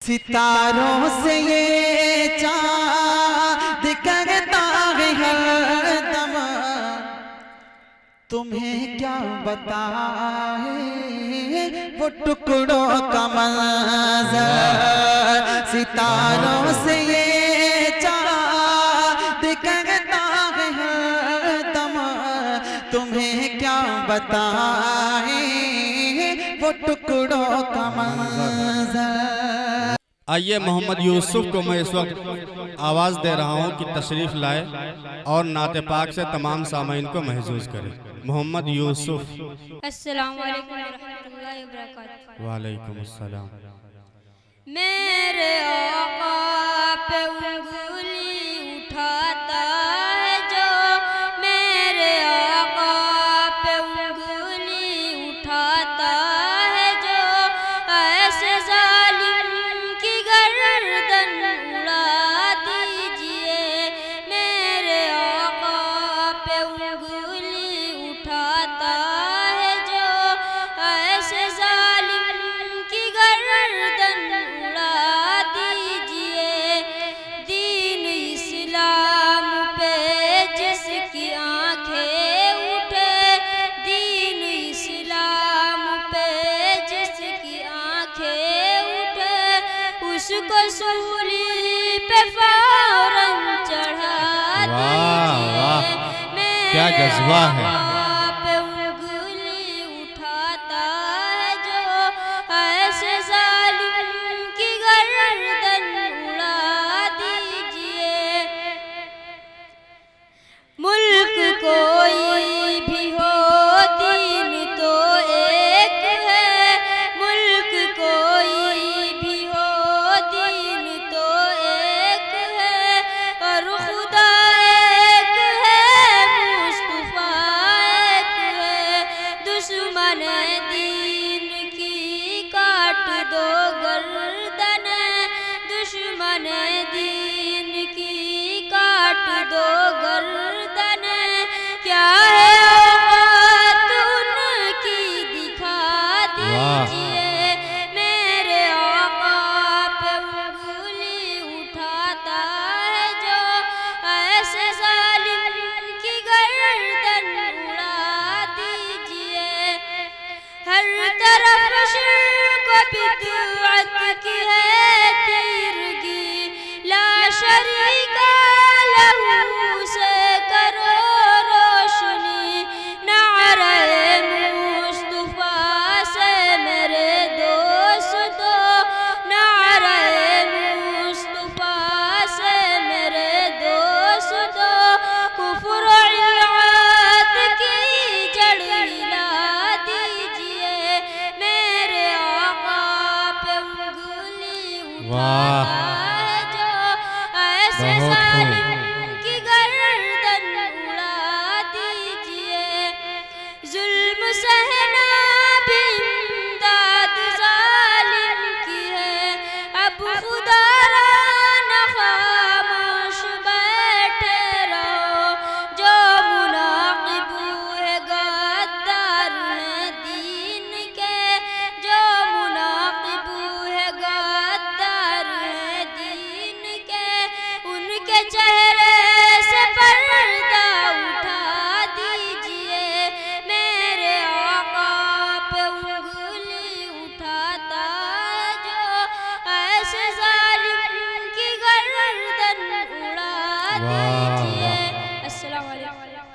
सितारों से ये चाँद करता है हरदम, तुम्हें क्या बताए वो टुकड़ों का मंज़र। सितारों से ये चाँद करता है हरदम, तुम्हें क्या बताए वो टुकड़ों का मंज़र। आइए मोहम्मद यूसुफ को मैं इस वक्त आवाज़ दे रहा हूँ कि तशरीफ़ लाए और नाते पाक से तमाम सामीन को महसूस करें। मोहम्मद यूसुफ। अस्सलाम वालेकुम रहमतुल्लाहि व बरकातहू। वालेकुम अस्सलाम। मेरे आका पे उंगली उठाता है जो, मेरे आका पे उंगली उठाता है जो, ऐसे जालिम की गर्दन उड़ा दीजिए। मेरे आका पे उंगली उठाता है जो, ऐसे जालिम की गर्दन उड़ा दीजिए। दीन इस्लाम पे जिसकी आंखें उठे, दीन इस्लाम पे जिसकी आंखें उठे, उसको सूली पे फौरन चढ़ा दीजिए। क्या जज्बा है। पे उंगली उठाता है जो, ऐसे जालिम की गर्दन उड़ा दीजिए। मुल्क कोई भी हो दीन तो एक है, मुल्क कोई भी हो दीन तो एक है, और खुदा एक है, मुस्तफा एक है। दुश्मन दीन की काट दो गर्दन, दुश्मन दीन की काट दो गर्दन। क्या है औकात उनकी दिखा दीजिए। मेरे आका पे उंगली उठाता है जो, ऐसे जालिम की गर्दन उड़ा दीजिए। हर तरफ शिर्क व बिदअत की है तीरगी, ला शरीका लहू से करो रोशनी। नारे मुस्तफा से मेरे दोस्तों, नारे मुस्तफा से मेरे दोस्तों, कुफ्र इल्हाद की जड़ हिला दीजिए। मेरे आका पे उंगली उठाता है जो, ऐसे जालिम की गर्दन उड़ा दीजिए। जुल्म सहना भी इमदाद जालिम की है, अब खुदा न खामोश बैठे रहो। जो मुनाकिब है गद्दार है दीन के, जो मुनाकिब है गद्दार है दीन के, उनके चेहरे से पर्दा उठा दीजिए। मेरे आका पे उंगली उठाता है जो, ऐसे जालिम की गर्दन उड़ा दीजिए। अस्सलाम वालेकुम।